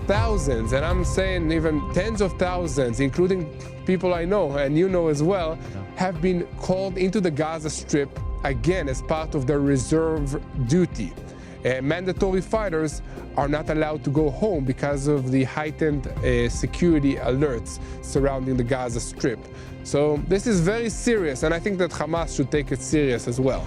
thousands, and I'm saying even tens of thousands, including people I know and you know as well, have been called into the Gaza Strip again as part of their reserve duty. Mandatory fighters are not allowed to go home because of the heightened security alerts surrounding the Gaza Strip. So this is very serious, and I think that Hamas should take it serious as well.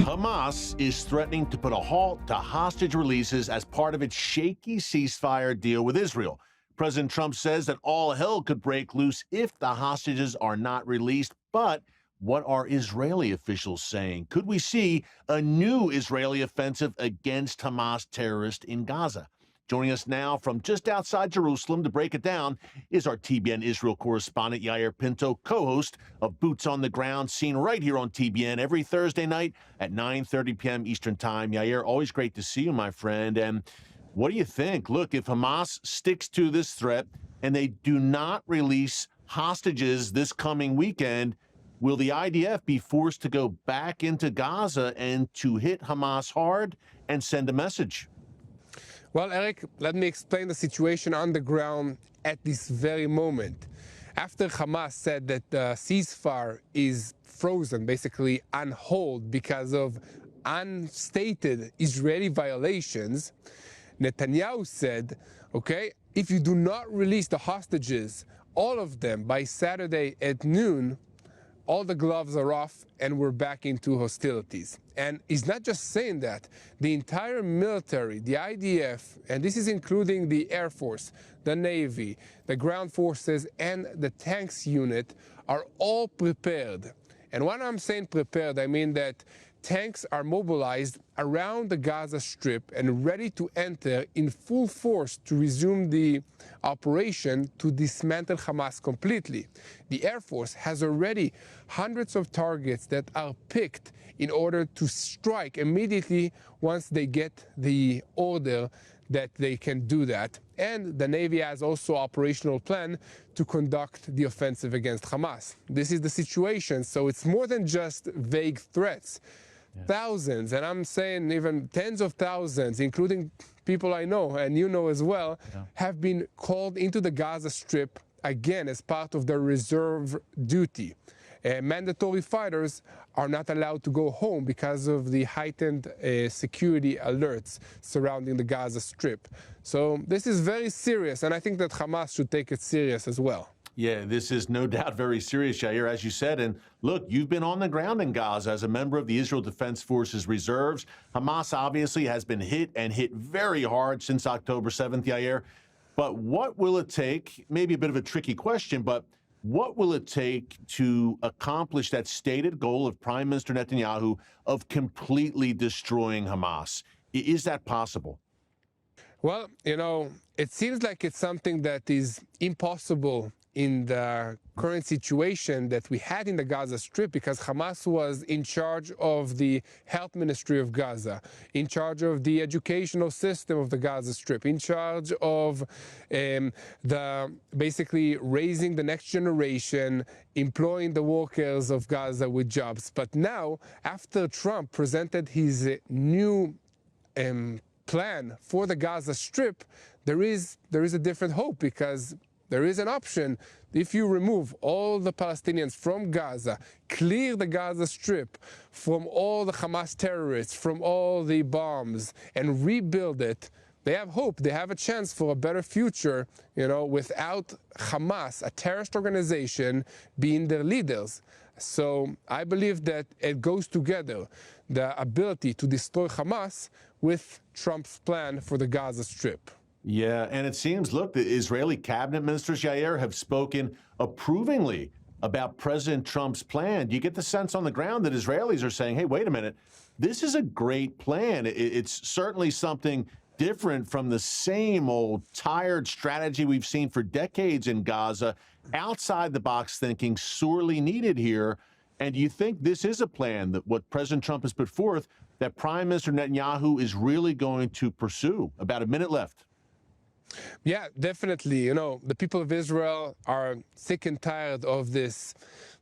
Hamas is threatening to put a halt to hostage releases as part of its shaky ceasefire deal with Israel. President Trump says that all hell could break loose if the hostages are not released. But what are Israeli officials saying? Could we see a new Israeli offensive against Hamas terrorists in Gaza? Joining us now from just outside Jerusalem to break it down is our TBN Israel correspondent Yair Pinto, co-host of Boots on the Ground, seen right here on TBN every Thursday night at 9:30 p.m. Eastern Time. Yair, always great to see you, my friend. And what do you think? Look, if Hamas sticks to this threat and they do not release hostages this coming weekend, will the IDF be forced to go back into Gaza and to hit Hamas hard and send a message? Well, Eric, let me explain the situation on the ground at this very moment. After Hamas said that the ceasefire is frozen, basically on hold because of unstated Israeli violations, Netanyahu said, okay, if you do not release the hostages, all of them, by Saturday at noon, all the gloves are off and we're back into hostilities. And he's not just saying that. The entire military, the IDF, and this is including the Air Force, the Navy, the ground forces, and the tanks unit are all prepared. And when I'm saying prepared, I mean that tanks are mobilized around the Gaza Strip and ready to enter in full force to resume the operation to dismantle Hamas completely. The Air Force has already hundreds of targets that are picked in order to strike immediately once they get the order that they can do that. And the Navy has also an operational plan to conduct the offensive against Hamas. This is the situation, so it's more than just vague threats. Yeah. Thousands, and I'm saying even tens of thousands, including people I know and you know as well, have been called into the Gaza Strip again as part of their reserve duty. Mandatory fighters are not allowed to go home because of the heightened security alerts surrounding the Gaza Strip. So this is very serious, and I think that Hamas should take it serious as well. Yeah, this is no doubt very serious, Yair, as you said. And look, you've been on the ground in Gaza as a member of the Israel Defense Forces reserves. Hamas obviously has been hit and hit very hard since October 7th, Yair. But what will it take? Maybe a bit of a tricky question, but what will it take to accomplish that stated goal of Prime Minister Netanyahu of completely destroying Hamas? Is that possible? Well, you know, it seems like it's something that is impossible in the current situation that we had in the Gaza Strip, because Hamas was in charge of the health ministry of Gaza, in charge of the educational system of the Gaza Strip, in charge of basically raising the next generation, employing the workers of Gaza with jobs. But now, after Trump presented his new plan for the Gaza Strip, there is a different hope, because there is an option. If you remove all the Palestinians from Gaza, clear the Gaza Strip from all the Hamas terrorists, from all the bombs, and rebuild it, they have hope. They have a chance for a better future, you know, without Hamas, a terrorist organization, being their leaders. So I believe that it goes together, the ability to destroy Hamas with Trump's plan for the Gaza Strip. Yeah, and it seems, look, the Israeli cabinet ministers, Yair, have spoken approvingly about President Trump's plan. Do you get the sense on the ground that Israelis are saying, hey, wait a minute, this is a great plan. It's certainly something different from the same old tired strategy we've seen for decades in Gaza, outside the box thinking sorely needed here. And do you think this is a plan, that what President Trump has put forth, that Prime Minister Netanyahu is really going to pursue? About a minute left. Yeah, definitely. You know, the people of Israel are sick and tired of this,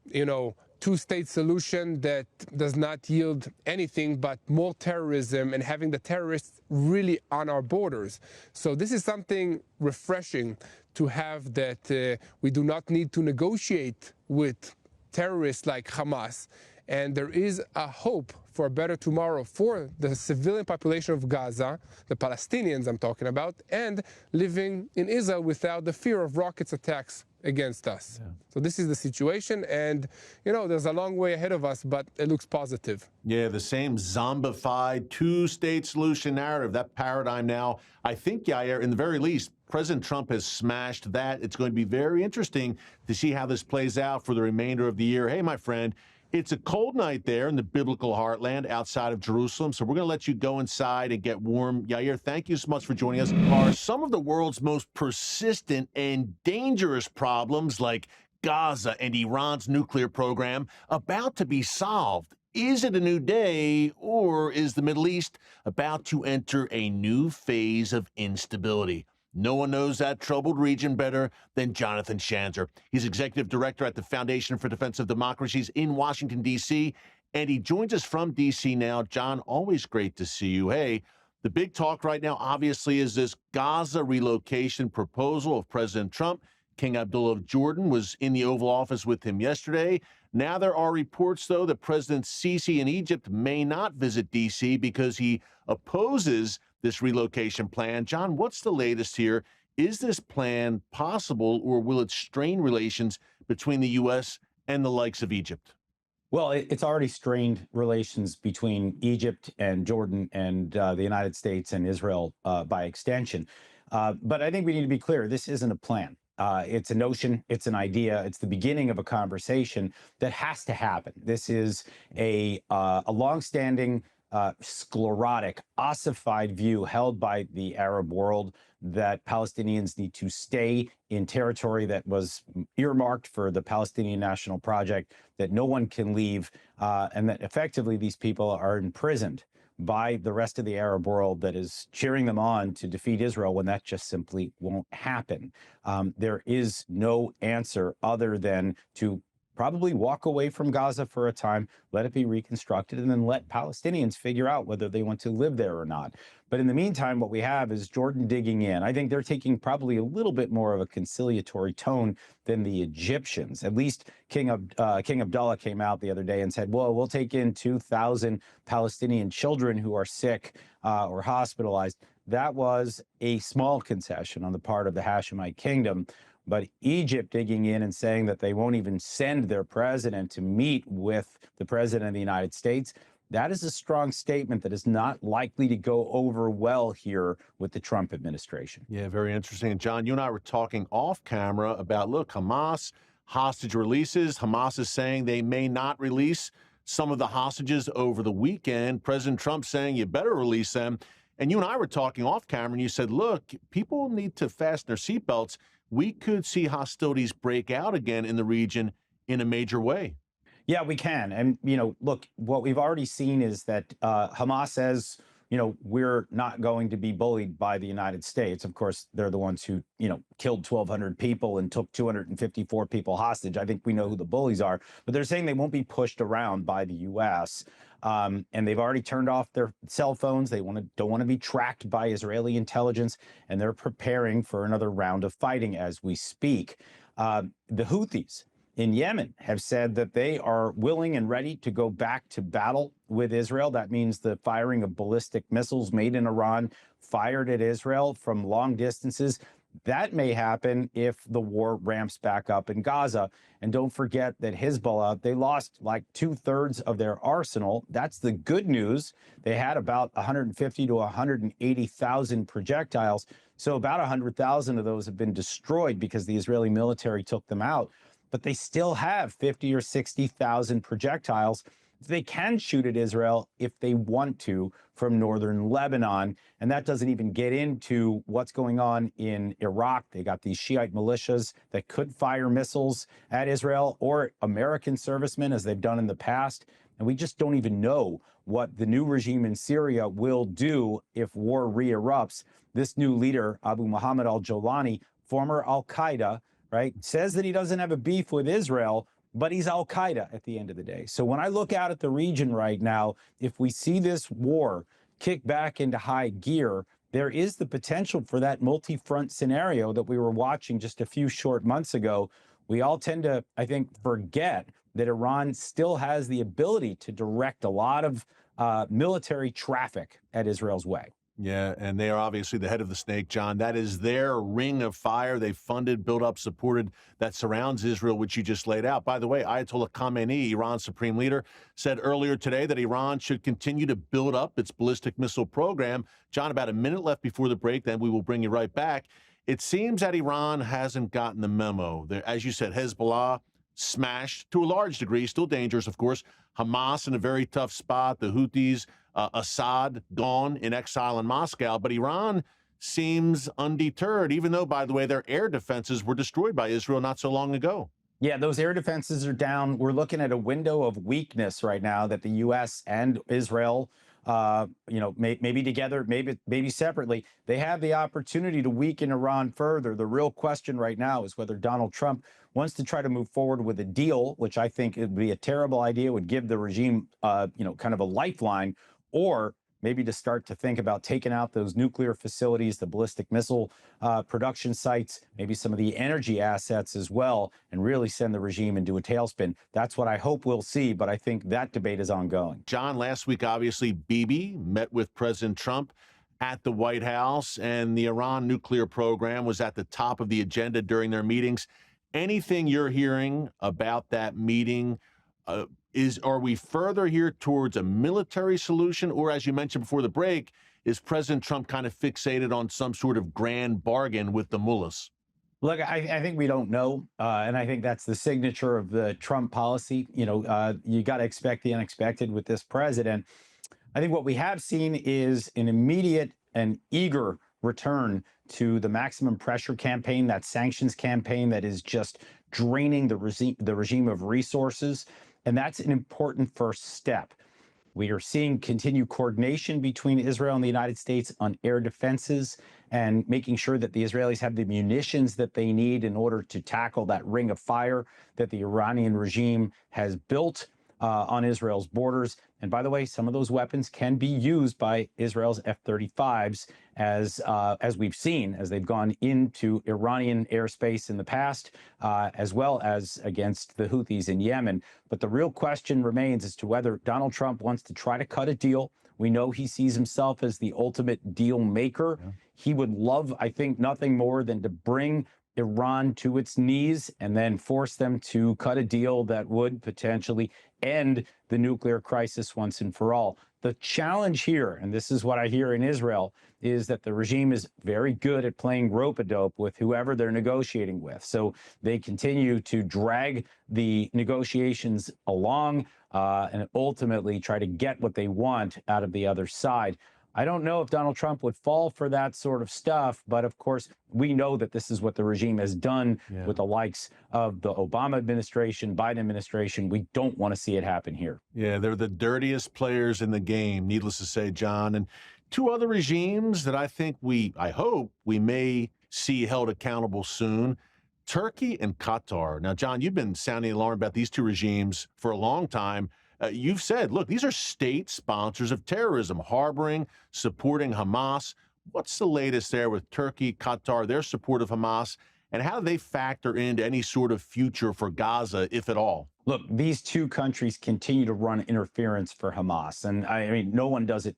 you know, two-state solution that does not yield anything but more terrorism and having the terrorists really on our borders. So this is something refreshing to have, that we do not need to negotiate with terrorists like Hamas. And there is a hope for a better tomorrow for the civilian population of Gaza, the Palestinians I'm talking about, and living in Israel without the fear of rockets attacks against us. Yeah. So this is the situation, and there's a long way ahead of us, but it looks positive. Yeah, the same zombified two-state solution narrative, that paradigm now, I think, Yair, in the very least, President Trump has smashed that. It's going to be very interesting to see how this plays out for the remainder of the year. Hey, my friend, it's a cold night there in the biblical heartland outside of Jerusalem, so we're going to let you go inside and get warm. Yair, thank you so much for joining us. Are some of the world's most persistent and dangerous problems, like Gaza and Iran's nuclear program, about to be solved? Is it a new day, or is the Middle East about to enter a new phase of instability? No one knows that troubled region better than Jonathan Schanzer. He's executive director at the Foundation for Defense of Democracies in Washington, D.C., and he joins us from D.C. now. John, always great to see you. Hey, the big talk right now, obviously, is this Gaza relocation proposal of President Trump. King Abdullah of Jordan was in the Oval Office with him yesterday. Now there are reports, though, that President Sisi in Egypt may not visit D.C. because he opposes this relocation plan. John, what's the latest here? Is this plan possible, or will it strain relations between the U.S. and the likes of Egypt? Well, it's already strained relations between Egypt and Jordan and the United States and Israel by extension. But I think we need to be clear, this isn't a plan. It's a notion, it's an idea, it's the beginning of a conversation that has to happen. This is a longstanding sclerotic, ossified view held by the Arab world that Palestinians need to stay in territory that was earmarked for the Palestinian National Project, that no one can leave, and that effectively these people are imprisoned by the rest of the Arab world that is cheering them on to defeat Israel when that just simply won't happen. There is no answer other than to probably walk away from Gaza for a time, let it be reconstructed, and then let Palestinians figure out whether they want to live there or not. But in the meantime, what we have is Jordan digging in. I think they're taking probably a little bit more of a conciliatory tone than the Egyptians. At least King Abdullah came out the other day and said, well, we'll take in 2,000 Palestinian children who are sick or hospitalized. That was a small concession on the part of the Hashemite kingdom. But Egypt digging in and saying that they won't even send their president to meet with the president of the United States, that is a strong statement that is not likely to go over well here with the Trump administration. Yeah, very interesting. And John, you and I were talking off camera about, look, Hamas, hostage releases. Hamas is saying they may not release some of the hostages over the weekend. President Trump saying you better release them. And you and I were talking off camera, and you said, look, people need to fasten their seatbelts. We could see hostilities break out again in the region in a major way. Yeah, we can. And, look, what we've already seen is that Hamas says, we're not going to be bullied by the United States. Of course, they're the ones who, killed 1,200 people and took 254 people hostage. I think we know who the bullies are, but they're saying they won't be pushed around by the U.S. And they've already turned off their cell phones. They don't want to be tracked by Israeli intelligence, and they're preparing for another round of fighting as we speak. The Houthis in Yemen have said that they are willing and ready to go back to battle with Israel. That means the firing of ballistic missiles made in Iran, fired at Israel from long distances. That may happen if the war ramps back up in Gaza. And don't forget that Hezbollah, they lost like 2/3 of their arsenal. That's the good news. They had about 150 to 180,000 projectiles. So about 100,000 of those have been destroyed because the Israeli military took them out. But they still have 50 or 60,000 projectiles. They can shoot at Israel if they want to from northern Lebanon. And that doesn't even get into what's going on in Iraq. They got these Shiite militias that could fire missiles at Israel or American servicemen, as they've done in the past. And we just don't even know what the new regime in Syria will do if war re-erupts. This new leader, Abu Muhammad al-Jolani, former al-Qaeda, right, says that he doesn't have a beef with Israel, but he's al-Qaeda at the end of the day. So when I look out at the region right now, if we see this war kick back into high gear, there is the potential for that multi-front scenario that we were watching just a few short months ago. We all tend to, I think, forget that Iran still has the ability to direct a lot of military traffic at Israel's way. Yeah, and they are obviously the head of the snake, John. That is their ring of fire. They've funded, built up, supported, that surrounds Israel, which you just laid out. By the way, Ayatollah Khamenei, Iran's supreme leader, said earlier today that Iran should continue to build up its ballistic missile program. John, about a minute left before the break, then we will bring you right back. It seems that Iran hasn't gotten the memo. As you said, Hezbollah smashed to a large degree, still dangerous, of course. Hamas in a very tough spot. The Houthis, Assad gone in exile in Moscow. But Iran seems undeterred, even though, by the way, their air defenses were destroyed by Israel not so long ago. Yeah, those air defenses are down. We're looking at a window of weakness right now that the U.S. and Israel, maybe together, maybe separately, they have the opportunity to weaken Iran further. The real question right now is whether Donald Trump wants to try to move forward with a deal, which I think would be a terrible idea, would give the regime, kind of a lifeline, or maybe to start to think about taking out those nuclear facilities, the ballistic missile production sites, maybe some of the energy assets as well, and really send the regime into a tailspin. That's what I hope we'll see, but I think that debate is ongoing. John, last week, obviously, Bibi met with President Trump at the White House, and the Iran nuclear program was at the top of the agenda during their meetings. Anything you're hearing about that meeting? Are we further here towards a military solution, or, as you mentioned before the break, is President Trump kind of fixated on some sort of grand bargain with the mullahs? Look, I think we don't know, and I think that's the signature of the Trump policy. You got to expect the unexpected with this president. I think what we have seen is an immediate and eager return to the maximum pressure campaign, that sanctions campaign that is just draining the regime of resources. And that's an important first step. We are seeing continued coordination between Israel and the United States on air defenses and making sure that the Israelis have the munitions that they need in order to tackle that ring of fire that the Iranian regime has built on Israel's borders. And by the way, some of those weapons can be used by Israel's F-35s, as we've seen, as they've gone into Iranian airspace in the past, as well as against the Houthis in Yemen. But the real question remains as to whether Donald Trump wants to try to cut a deal. We know he sees himself as the ultimate deal maker. Yeah. He would love, I think, nothing more than to bring Iran to its knees and then force them to cut a deal that would potentially end the nuclear crisis once and for all. The challenge here, and this is what I hear in Israel, is that the regime is very good at playing rope-a-dope with whoever they're negotiating with. So they continue to drag the negotiations along and ultimately try to get what they want out of the other side. I don't know if Donald Trump would fall for that sort of stuff, but of course, we know that this is what the regime has done with the likes of the Obama administration, Biden administration. We don't want to see it happen here. Yeah, they're the dirtiest players in the game, needless to say, John. And two other regimes that I hope we may see held accountable soon, Turkey and Qatar. Now, John, you've been sounding the alarm about these two regimes for a long time. You've said, look, these are state sponsors of terrorism, harboring, supporting Hamas. What's the latest there with Turkey, Qatar, their support of Hamas, and how do they factor into any sort of future for Gaza, if at all? Look, these two countries continue to run interference for Hamas. And I mean, no one does it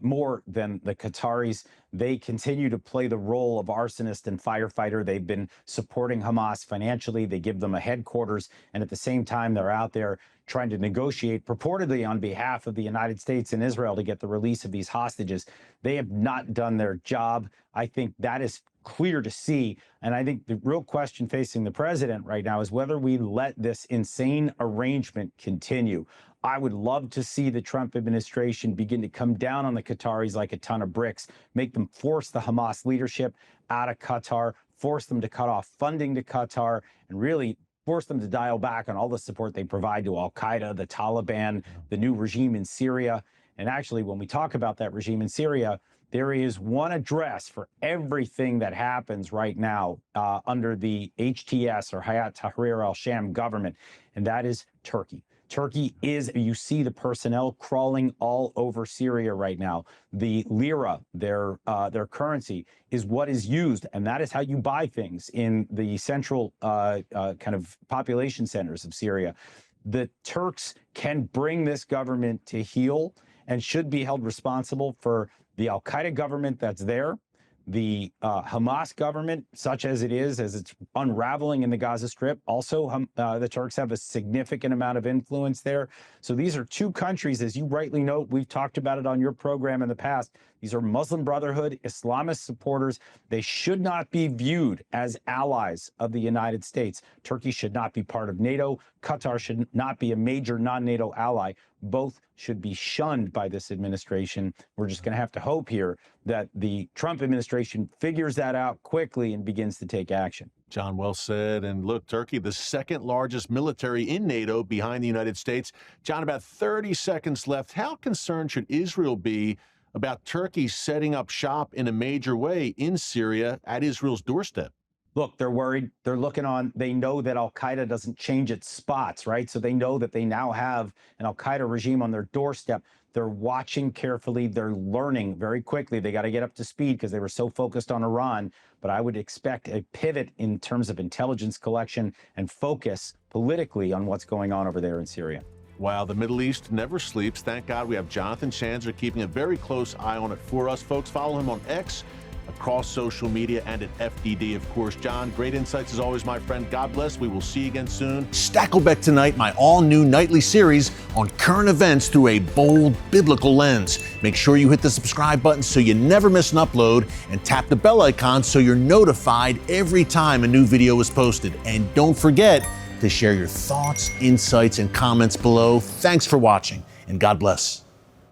more than the Qataris. They continue to play the role of arsonist and firefighter. They've been supporting Hamas financially. They give them a headquarters. And at the same time, they're out there trying to negotiate purportedly on behalf of the United States and Israel to get the release of these hostages. They have not done their job. I think that is clear to see. And I think the real question facing the president right now is whether we let this insane arrangement continue. I would love to see the Trump administration begin to come down on the Qataris like a ton of bricks, make them force the Hamas leadership out of Qatar, force them to cut off funding to Qatar, and really force them to dial back on all the support they provide to al-Qaeda, the Taliban, the new regime in Syria. And actually, when we talk about that regime in Syria, there is one address for everything that happens right now under the HTS or Hayat Tahrir al-Sham government, and that is Turkey. Turkey is, you see the personnel crawling all over Syria right now. The lira, their currency, is what is used, and that is how you buy things in the central kind of population centers of Syria. The Turks can bring this government to heel and should be held responsible for the al-Qaeda government that's there, the Hamas government, such as it is, as it's unraveling in the Gaza Strip. Also, the Turks have a significant amount of influence there. So these are two countries, as you rightly note, we've talked about it on your program in the past. These are Muslim Brotherhood, Islamist supporters. They should not be viewed as allies of the United States. Turkey should not be part of NATO. Qatar should not be a major non-NATO ally. Both should be shunned by this administration. We're just going to have to hope here that the Trump administration figures that out quickly and begins to take action. John, well said. And look, Turkey, the second largest military in NATO behind the United States. John, about 30 seconds left. How concerned should Israel be about Turkey setting up shop in a major way in Syria at Israel's doorstep? Look, they're worried. They're looking on. They know that al-Qaeda doesn't change its spots, right? So they know that they now have an al-Qaeda regime on their doorstep. They're watching carefully. They're learning very quickly. They got to get up to speed because they were so focused on Iran. But I would expect a pivot in terms of intelligence collection and focus politically on what's going on over there in Syria. Wow, the Middle East never sleeps. Thank God we have Jonathan Chanzer keeping a very close eye on it for us. Folks, follow him on X, across social media, and at FDD, of course. John, great insights as always, my friend. God bless. We will see you again soon. Stakelbeck Tonight, my all-new nightly series on current events through a bold biblical lens. Make sure you hit the subscribe button so you never miss an upload, and tap the bell icon so you're notified every time a new video is posted. And don't forget to share your thoughts, insights, and comments below. Thanks for watching, and God bless.